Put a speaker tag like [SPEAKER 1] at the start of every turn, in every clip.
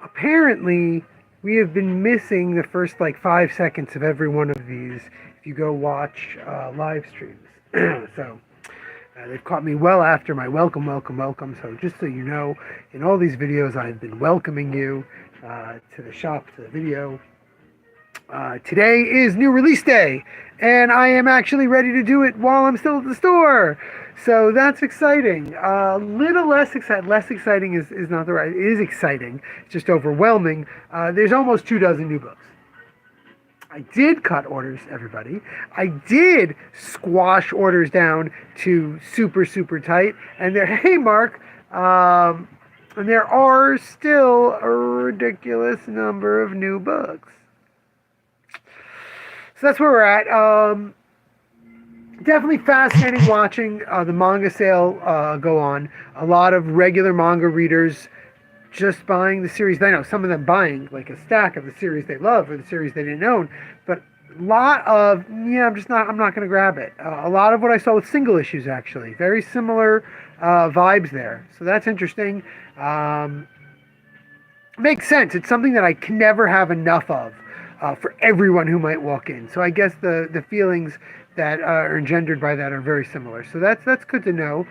[SPEAKER 1] apparently we have been missing the first like 5 seconds of every one of these if you go watch live streams. So they've caught me well after my welcome, welcome, welcome. So just so you know, in all these videos, I've been welcoming you to the shop, to the video. Today is new release day, and I am actually ready to do it while I'm still at the store. So that's exciting. Little less exciting. Less exciting is not the right. It is exciting. It's just overwhelming. There's almost 24 new books. I did cut orders, everybody. I did squash orders down to super, super tight. And there, hey, Mark, and there are still a ridiculous number of new books. So that's where we're at. Definitely fascinating watching the manga sale go on. A lot of regular manga readers just buying the series they know. Some of them buying like a stack of the series they love or the series they didn't own. But a lot of, I'm not going to grab it. A lot of what I saw with single issues, actually. Very similar vibes there. So that's interesting. Makes sense. It's something that I can never have enough of for everyone who might walk in. So I guess the feelings that are engendered by that are very similar. So that's good to know.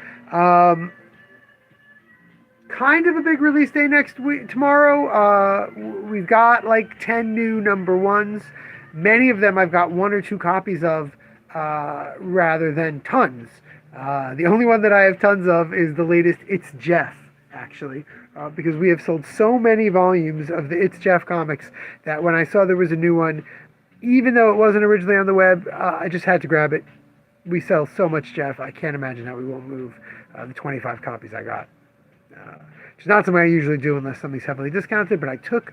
[SPEAKER 1] Kind of a big release day next week. Tomorrow, we've got like 10 new number ones. Many of them I've got 1 or 2 copies of rather than tons. The only one that I have tons of is the latest It's Jeff, actually, because we have sold so many volumes of the It's Jeff comics that when I saw there was a new one, even though it wasn't originally on the web, I just had to grab it. We sell so much Jeff, I can't imagine how we won't move the 25 copies I got. It's not something I usually do unless something's heavily discounted, but I took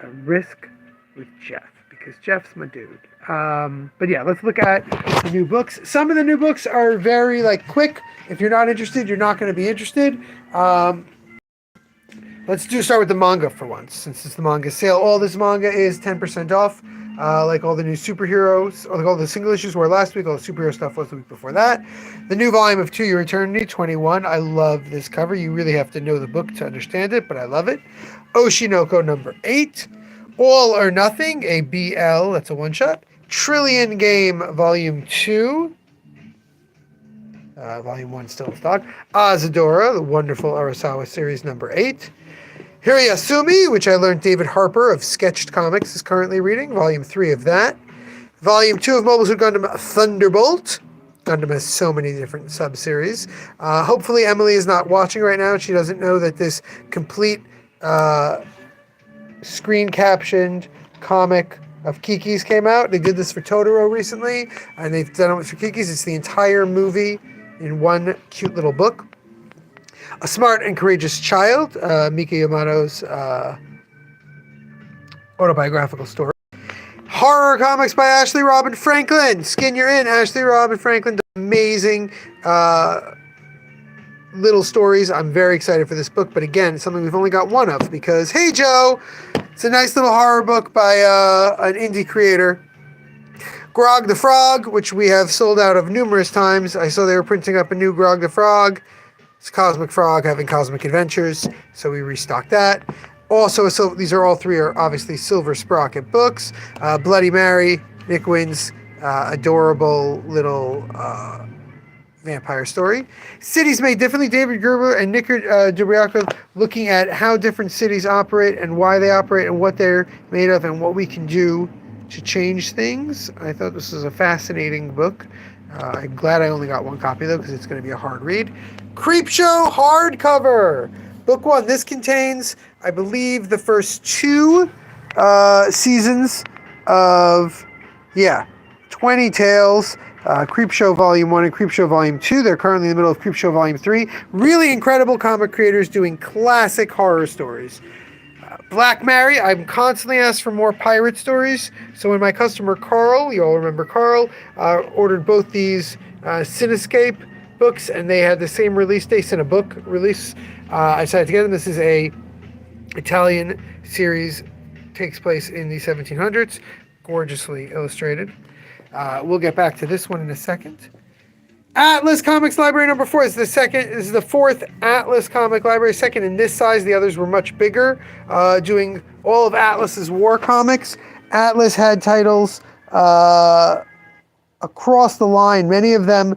[SPEAKER 1] a risk with Jeff because Jeff's my dude. But yeah, let's look at the new books. Some of the new books are very like quick. If you're not interested, you're not going to be interested. Let's start with the manga for once, since it's the manga sale. All this manga is 10% off. Like all the new superheroes, or like all the single issues were last week, all the superhero stuff was the week before that. The new volume of To Your Eternity, 21. I love this cover. You really have to know the book to understand it, but I love it. Oshinoko number 8. All or Nothing, a BL, that's a one-shot. Trillion Game, volume 2. Volume 1 still in stock. Azadora, the wonderful Arasawa series, number 8. Hirayasumi, which I learned David Harper of Sketched Comics is currently reading, volume 3 of that. Volume 2 of Mobile Suit Gundam Thunderbolt. Gundam has so many different sub-series. Hopefully Emily is not watching right now. She doesn't know that this complete screen-captioned comic of Kiki's came out. They did this for Totoro recently, and they've done it for Kiki's. It's the entire movie in one cute little book. A Smart and Courageous Child, Mika Yamato's autobiographical story. Horror comics by Ashley Robin Franklin. Skin You're In. Ashley Robin Franklin does amazing little stories. I'm very excited for this book, but again, it's something we've only got one of because, hey Joe, it's a nice little horror book by an indie creator. Grog the Frog, which we have sold out of numerous times. I saw they were printing up a new Grog the Frog. It's Cosmic Frog having cosmic adventures, so we restocked that. Also, so these are all 3 are obviously Silver Sprocket books. Bloody Mary, Nick Wynn's adorable little vampire story. Cities Made Differently, David Gerber and Nick Dubriaco looking at how different cities operate and why they operate and what they're made of and what we can do to change things. I thought this was a fascinating book. I'm glad I only got 1 copy though because it's going to be a hard read. Creepshow hardcover, book 1. This contains, I believe, the first 2 seasons of 20 Tales. Creepshow Volume 1 and Creepshow Volume 2. They're currently in the middle of Creepshow Volume 3. Really incredible comic creators doing classic horror stories. Black Mary, I'm constantly asked for more pirate stories. So when my customer Carl, you all remember Carl, ordered both these Cinescape books, and they had the same release date, Cinebook release, I decided to get them. This is a Italian series, takes place in the 1700s, gorgeously illustrated. We'll get back to this one in a second. Atlas Comics Library number 4 is the second. This is the fourth Atlas Comic Library, second in this size. The others were much bigger, doing all of Atlas's war comics. Atlas had titles across the line. Many of them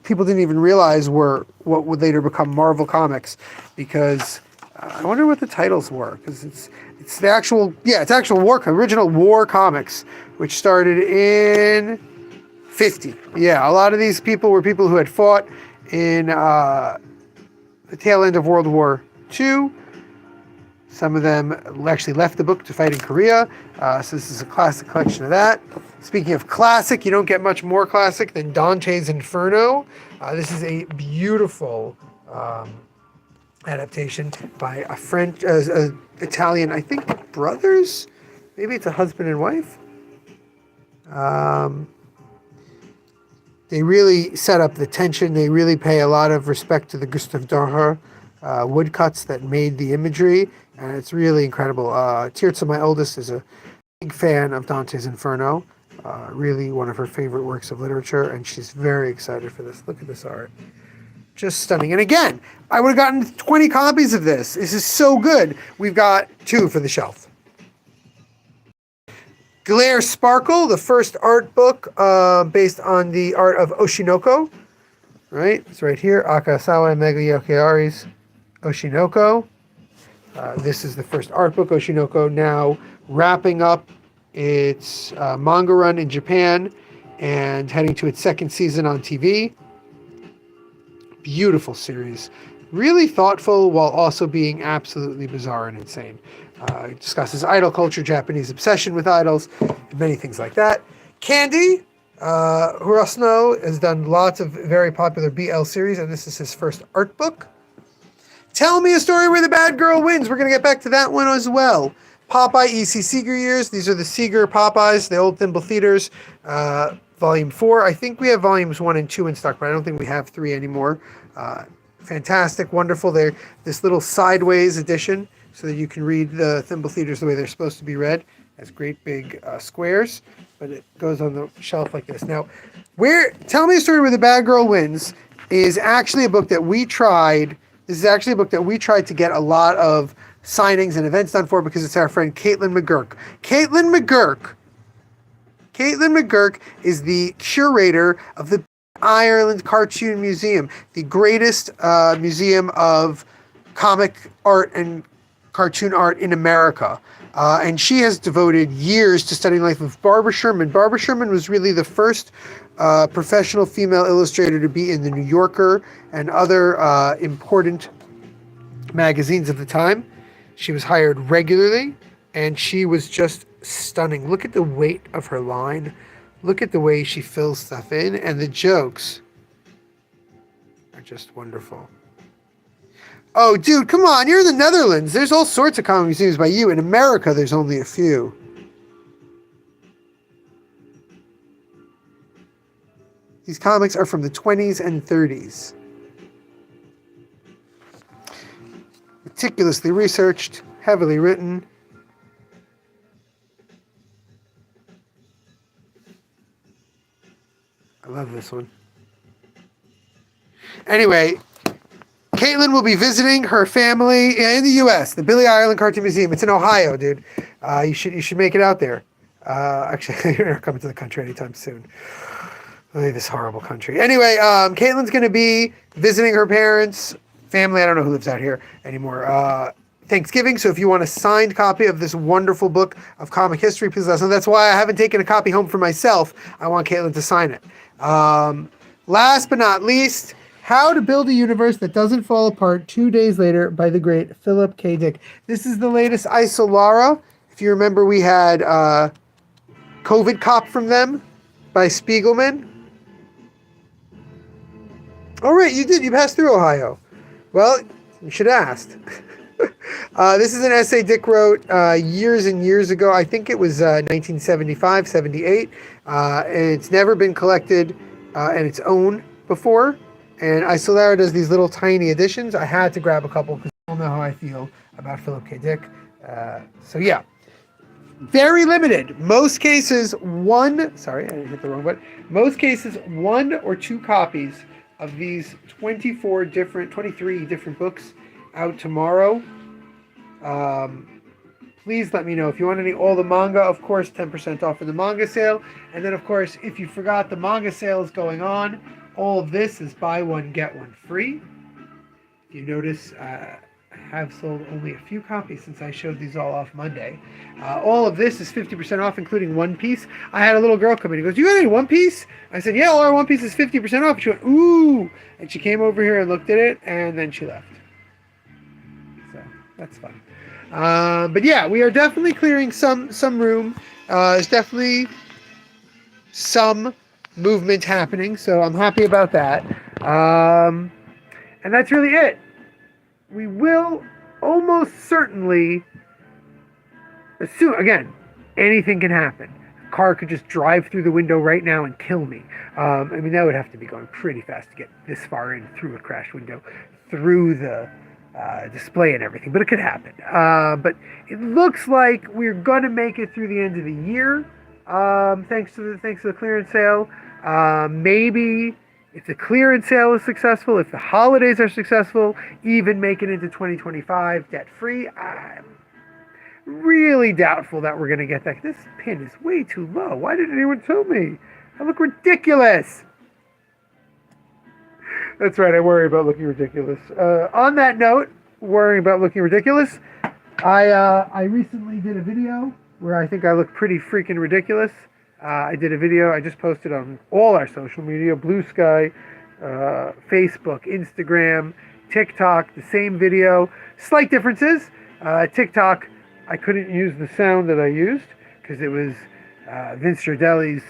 [SPEAKER 1] people didn't even realize were what would later become Marvel Comics, because I wonder what the titles were, because it's the actual original war comics, which started in 50. Yeah, a lot of these people were people who had fought in the tail end of World War II. Some of them actually left the book to fight in Korea. So this is a classic collection of that. Speaking of classic, you don't get much more classic than Dante's Inferno. This is a beautiful adaptation by a French, Italian, I think, brothers. Maybe it's a husband and wife. They really set up the tension. They really pay a lot of respect to the Gustave Doré woodcuts that made the imagery, and it's really incredible. Tirza, my oldest, is a big fan of Dante's Inferno. Really one of her favorite works of literature, and she's very excited for this. Look at this art. Just stunning. And again, I would have gotten 20 copies of this. This is so good. We've got 2 for the shelf. Glare Sparkle, the first art book based on the art of Oshinoko. Right? It's right here. Akasawa Mega Yokiari's Oshinoko. This is the first art book. Oshinoko now wrapping up its manga run in Japan and heading to its second season on TV. Beautiful series. Really thoughtful while also being absolutely bizarre and insane. It discusses idol culture, Japanese obsession with idols, and many things like that. Candy, Hirosno has done lots of very popular BL series, and this is his first art book. Tell Me a Story Where the Bad Girl Wins. We're going to get back to that one as well. Popeye E.C. Seeger years. These are the Seeger Popeyes, the old Thimble Theaters. Volume 4. I think we have volumes 1 and 2 in stock, but I don't think we have 3 anymore. Fantastic, wonderful. They're this little sideways edition so that you can read the Thimble Theaters the way they're supposed to be read. It has great big squares, but it goes on the shelf like this. Now, Tell Me a Story Where the Bad Girl Wins is actually a book that we tried. This is actually a book that we tried to get a lot of signings and events done for, because it's our friend Caitlin McGurk. Caitlin McGurk is the curator of the Ireland Cartoon Museum, the greatest museum of comic art and cartoon art in America. And she has devoted years to studying the life of Barbara Sherman. Barbara Sherman was really the first professional female illustrator to be in the New Yorker and other important magazines of the time. She was hired regularly, and she was just stunning. Look at the weight of her line. Look at the way she fills stuff in, and the jokes are just wonderful. Oh, dude, come on. You're in the Netherlands. There's all sorts of comic museums by you. In America, there's only a few. These comics are from the 20s and 30s. Meticulously researched, heavily written. I love this one. Anyway, Caitlin will be visiting her family in the U.S., the Billy Ireland Cartoon Museum. It's in Ohio, dude. You should make it out there. Actually, you're not coming to the country anytime soon. This horrible country. Anyway, Caitlin's going to be visiting her parents' family. I don't know who lives out here anymore. Thanksgiving. So if you want a signed copy of this wonderful book of comic history, please let us know. That's why I haven't taken a copy home for myself. I want Caitlin to sign it. Last but not least, How to Build a Universe That Doesn't Fall Apart 2 Days Later by the great Philip K. Dick. This is the latest Isolara. If you remember, we had COVID Cop from them by Spiegelman. Oh, right, you did. You passed through Ohio. Well, you should have asked. This is an essay Dick wrote years and years ago. I think it was 1975, 78. And it's never been collected in its own before. And Isolara does these little tiny editions. I had to grab a couple because you all know how I feel about Philip K. Dick. So yeah. Very limited. Most cases, sorry, I hit the wrong button. Most cases, 1 or 2 copies of these 23 different books out tomorrow. Please let me know if you want all the manga. Of course, 10% off in the manga sale. And then, of course, if you forgot, the manga sale is going on. All of this is buy one, get one free. If you notice, I have sold only a few copies since I showed these all off Monday. All of this is 50% off, including One Piece. I had a little girl come in. He goes, "You got any One Piece?" I said, "Yeah, all our One Piece is 50% off." She went, "Ooh!" And she came over here and looked at it, and then she left. So that's fun. But yeah, we are definitely clearing some room. There's definitely some movement happening, so I'm happy about that. And that's really it. We will almost certainly assume, again, anything can happen. A car could just drive through the window right now and kill me. I mean, that would have to be going pretty fast to get this far in through a crashed window, through the display and everything, but it could happen. But it looks like we're going to make it through the end of the year, thanks to the clearance sale. Maybe if the clearance sale is successful, if the holidays are successful, even make it into 2025 debt-free. I'm really doubtful that we're going to get that. This pin is way too low. Why didn't anyone tell me? I look ridiculous. That's right, I worry about looking ridiculous. On that note, worrying about looking ridiculous, I recently did a video where I think I look pretty freaking ridiculous. I did a video I just posted on all our social media, Blue Sky, Facebook, Instagram, TikTok, the same video. Slight differences. TikTok, I couldn't use the sound that I used because it was Vince Giardelli's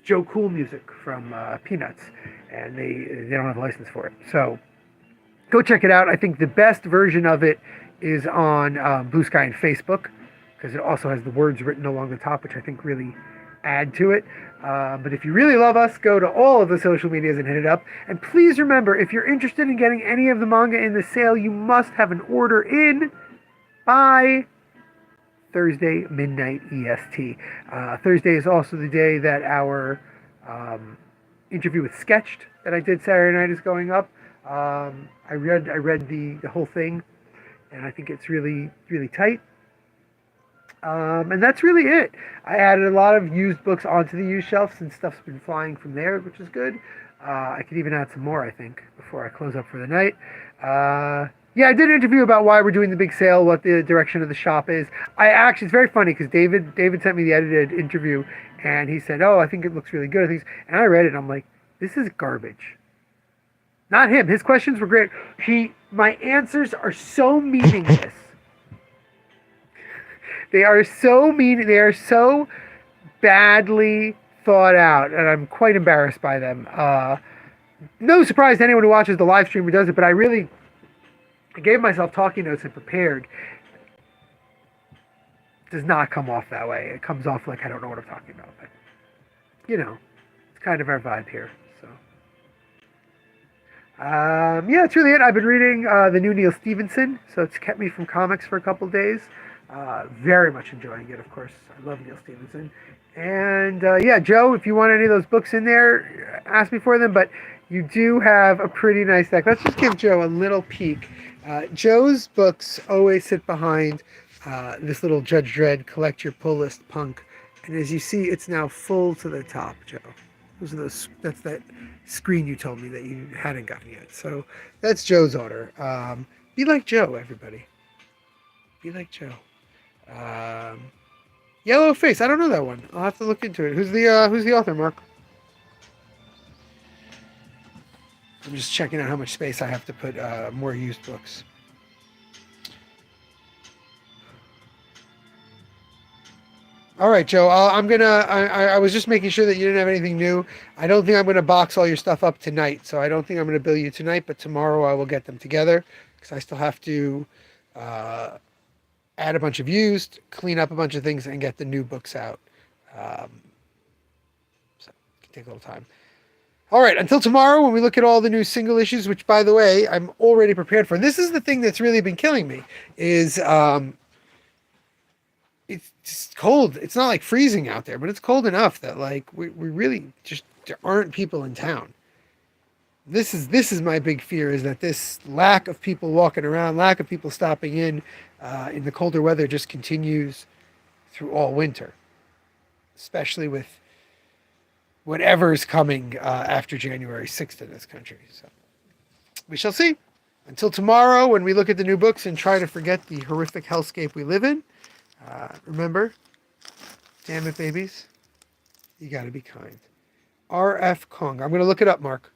[SPEAKER 1] Joe Cool music from Peanuts, and they don't have a license for it. So go check it out. I think the best version of it is on Blue Sky and Facebook, because it also has the words written along the top, which I think really add to it. But if you really love us, go to all of the social medias and hit it up. And please remember, if you're interested in getting any of the manga in the sale, you must have an order in by Thursday, midnight EST. Thursday is also the day that our interview with Sketched that I did Saturday night is going up. I read the whole thing, and I think it's really, really tight. And that's really it. I added a lot of used books onto the used shelf since stuff's been flying from there, which is good. I could even add some more, I think, before I close up for the night. Yeah, I did an interview about why we're doing the big sale, what the direction of the shop is. It's very funny because David sent me the edited interview, and he said, "Oh, I think it looks really good." And I read it, and I'm like, this is garbage. Not him. His questions were great. My answers are so meaningless. They are so mean. They are so badly thought out, and I'm quite embarrassed by them. No surprise to anyone who watches the live stream who does it, but I gave myself talking notes and prepared. It does not come off that way. It comes off like I don't know what I'm talking about. But, it's kind of our vibe here. So, yeah, it's really it. I've been reading the new Neal Stephenson, so it's kept me from comics for a couple days. Very much enjoying it, of course. I love Neal Stephenson. And yeah, Joe, if you want any of those books in there, ask me for them. But you do have a pretty nice deck. Let's just give Joe a little peek. Joe's books always sit behind this little Judge Dredd Collect Your Pull List punk. And as you see, it's now full to the top, Joe. That's that screen you told me that you hadn't gotten yet. So that's Joe's order. Be like Joe, everybody. Be like Joe. Yellow Face. I don't know that one. I'll have to look into it. Who's the author, Mark? I'm just checking out how much space I have to put more used books. All right, Joe. I was just making sure that you didn't have anything new. I don't think I'm gonna box all your stuff up tonight, so I don't think I'm gonna bill you tonight. But tomorrow I will get them together because I still have to add a bunch of used, clean up a bunch of things, and get the new books out. So it can take a little time. All right, until tomorrow when we look at all the new single issues, which, by the way, I'm already prepared for. This is the thing that's really been killing me, is it's just cold. It's not like freezing out there, but it's cold enough that like we really just there aren't people in town. This is my big fear, is that this lack of people walking around, lack of people stopping in the colder weather just continues through all winter, especially with whatever's coming after January 6th in this country. So we shall see. Until tomorrow, when we look at the new books and try to forget the horrific hellscape we live in, remember, damn it, babies, you got to be kind. R.F. Kung. I'm going to look it up, Mark.